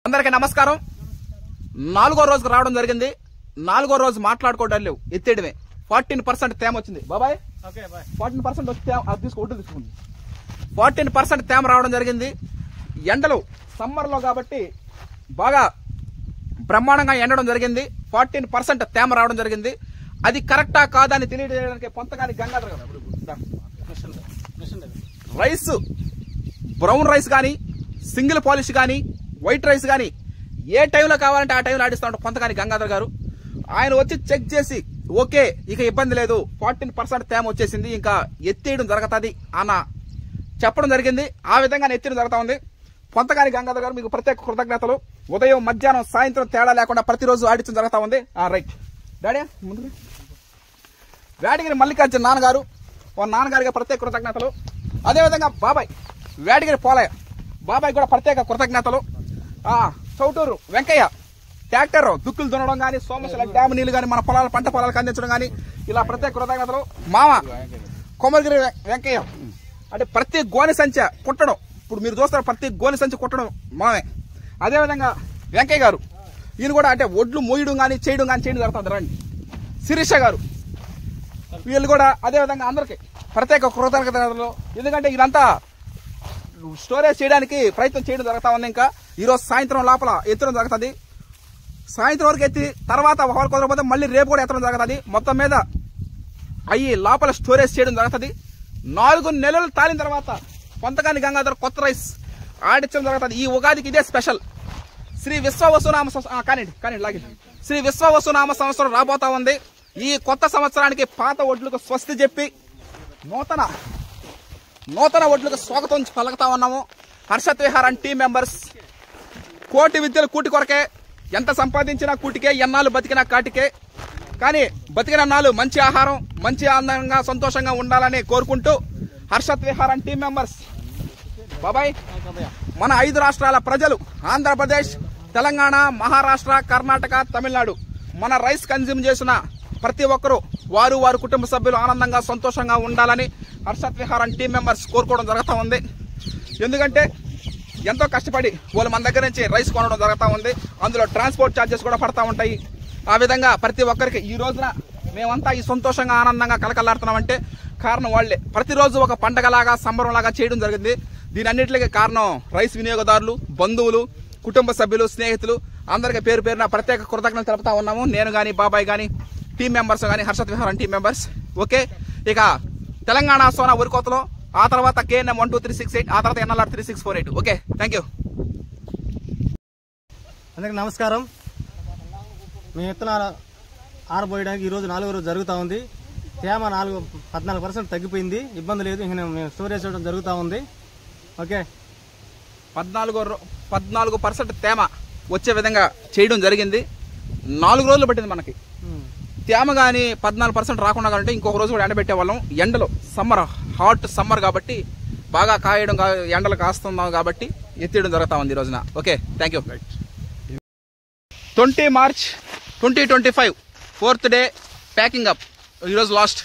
అందరికీ నమస్కారం. 4వ రోజుకు రావడం జరిగింది. 4వ రోజు మాట్లాడుకోవడం లేవు, ఎత్తేయడమే. 14% తేమ వచ్చింది బాబాయ్. 14% వచ్చి అది తీసుకుంటుంది. 14% తేమ రావడం జరిగింది. ఎండలు సమ్మర్ లో కాబట్టి బాగా బ్రహ్మాండంగా ఎండడం జరిగింది. 14% తేమ రావడం జరిగింది. అది కరెక్టా కాదా అని తెలియజేయడానికి Ponthagani Gangadhar rice, brown rice కానీ, సింగిల్ పాలిష్ కానీ, వైట్ రైస్ కానీ ఏ టైంలో కావాలంటే ఆ టైంలో ఆడిస్తూ ఉంటారు పొంతగాని గంగాధర్ గారు. ఆయన వచ్చి చెక్ చేసి ఓకే ఇక ఇబ్బంది లేదు, 14% తేమ వచ్చేసింది, ఇంకా ఎత్తేయడం జరుగుతుంది అన్న చెప్పడం జరిగింది. ఆ విధంగా ఎత్తేయడం జరుగుతూ ఉంది. పొంతగాని గంగాధర్ గారు మీకు ప్రత్యేక కృతజ్ఞతలు. ఉదయం, మధ్యాహ్నం, సాయంత్రం తేడా లేకుండా ప్రతిరోజు ఆడించడం జరుగుతూ ఉంది. రైట్ డాడీ ముందు వేటగిరి మల్లికార్జున నాన్నగారు, నాన్నగారికి ప్రత్యేక కృతజ్ఞతలు. అదేవిధంగా బాబాయ్ వేటగిరి పోలయ్య బాబాయ్ కూడా ప్రత్యేక కృతజ్ఞతలు. చౌటూరు వెంకయ్య ట్రాక్టర్ దుక్కులు దున్నడం కానీ, సోమశిల డ్యామ్ నీళ్లు కానీ మన పంట పొలాలకు అందించడం కానీ ఇలా ప్రత్యేక కృతజ్ఞతలు. మామ కొమరగిరి వెంకయ్య అంటే ప్రతి గోని సంచి కుట్టడం, ఇప్పుడు మీరు చూస్తారు ప్రతి గోని సంచి కుట్టడం మామే. అదేవిధంగా వెంకయ్య గారు ఈయన కూడా అంటే ఒడ్లు మోయడం కానీ చేయడం జరుగుతుంది. రండి శిరీష గారు వీళ్ళు కూడా అదేవిధంగా అందరికి ప్రత్యేక కృతజ్ఞతలు. ఎందుకంటే ఇదంతా స్టోరేజ్ చేయడానికి ప్రయత్నం చేయడం జరుగుతా ఉంది. ఇంకా ఈరోజు సాయంత్రం లోపల ఎత్తడం జరుగుతుంది. సాయంత్రం వరకు ఎత్తి తర్వాత ఒకరు కుదరకపోతే మళ్ళీ రేపు కూడా ఎత్తడం జరుగుతుంది. మొత్తం మీద అయ్యి లోపల స్టోరేజ్ చేయడం జరుగుతుంది. 4 నెలలు తాలిన తర్వాత పొంతగాని గంగాధర్ కొత్త రైస్ ఆడించడం జరుగుతుంది. ఈ ఉగాదికి ఇదే స్పెషల్. శ్రీ విశ్వవసునామ శ్రీ విశ్వవసునామ సంవత్సరం రాబోతా ఉంది. ఈ కొత్త సంవత్సరానికి పాత ఒడ్లకు స్వస్తి చెప్పి నూతన ఒడ్లకు స్వాగతం పలుకుతా ఉన్నాము. హర్షత్ విహార్ టీం మెంబర్స్ కోటి విద్యలు కూటి కొరకే, ఎంత సంపాదించినా కూటికే, ఎన్నాళ్ళు బతికినా కాటికే. కానీ బతికిన నాళ్ళు మంచి ఆహారం, మంచి ఆనందంగా సంతోషంగా ఉండాలని కోరుకుంటూ హర్షత్ విహార్ టీం మెంబర్స్ బాబాయ్ మన 5 రాష్ట్రాల ప్రజలు ఆంధ్రప్రదేశ్, తెలంగాణ, మహారాష్ట్ర, కర్ణాటక, తమిళనాడు మన రైస్ కన్జ్యూమ్ చేసిన ప్రతి ఒక్కరూ వారి కుటుంబ సభ్యులు ఆనందంగా సంతోషంగా ఉండాలని హర్షత్ విహార్ టీం మెంబర్స్ కోరుకోవడం జరుగుతూ ఉంది. ఎందుకంటే ఎంతో కష్టపడి వాళ్ళు మన దగ్గర నుంచి రైస్ కొనడం జరుగుతూ ఉంది. అందులో ట్రాన్స్పోర్ట్ ఛార్జెస్ కూడా పడతా ఉంటాయి. ఆ విధంగా ప్రతి ఒక్కరికి ఈ రోజున మేమంతా ఈ సంతోషంగా ఆనందంగా కలకలాడుతున్నామంటే కారణం వాళ్లే. ప్రతిరోజు ఒక పండగలాగా సంబరంలాగా చేయడం జరిగింది. దీని అన్నింటికి కారణం రైస్ వినియోగదారులు, బంధువులు, కుటుంబ సభ్యులు, స్నేహితులు అందరికీ పేరు పేరున ప్రత్యేక కృతజ్ఞతలు తెలుపుతా ఉన్నాము. నేను కానీ, బాబాయ్ కానీ, టీం మెంబర్స్ కానీ, Harshad Vihar team members. Okay, ఇక తెలంగాణ సోనా ఉరికోతలో, ఆ తర్వాత KNM 12368, ఆ తర్వాత NLR 3648. Okay, thank you. అందరికి నమస్కారం. మేము విత్తనాలు ఆరబోయడానికి ఈరోజు 4వ రోజు జరుగుతూ ఉంది. తేమ 14% తగ్గిపోయింది, ఇబ్బంది లేదు. ఇంక మేము స్టోరేజ్ చేయడం జరుగుతూ ఉంది. ఓకే, 14% తేమ వచ్చే విధంగా చేయడం జరిగింది. 4 రోజులు పట్టింది మనకి. తేమ కానీ 14% రాకుండా కంటే ఇంకొక రోజు కూడా ఎండబెట్టే వాళ్ళం. ఎండలో సమ్మర్, హాట్ సమ్మర్ కాబట్టి బాగా కాయడం, ఎండలు కాస్తున్నాం కాబట్టి ఎత్తేయడం జరుగుతా ఉంది ఈ రోజున. Okay, thank you. 20 March 2025 4th day packing up. ఈరోజు లాస్ట్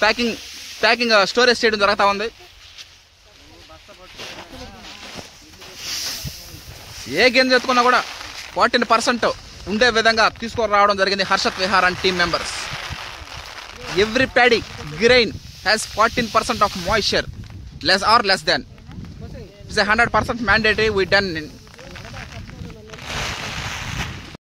ప్యాకింగ్ స్టోరేజ్ చేయడం జరుగుతూ ఉంది. ఏ గింజ ఎత్తుకున్నా కూడా 14% ఉండే విధంగా తీసుకొని రావడం జరిగింది Harshad Vihar team members. Every paddy grain has 14% of moisture, less or less than. It's a 100% mandatory we done in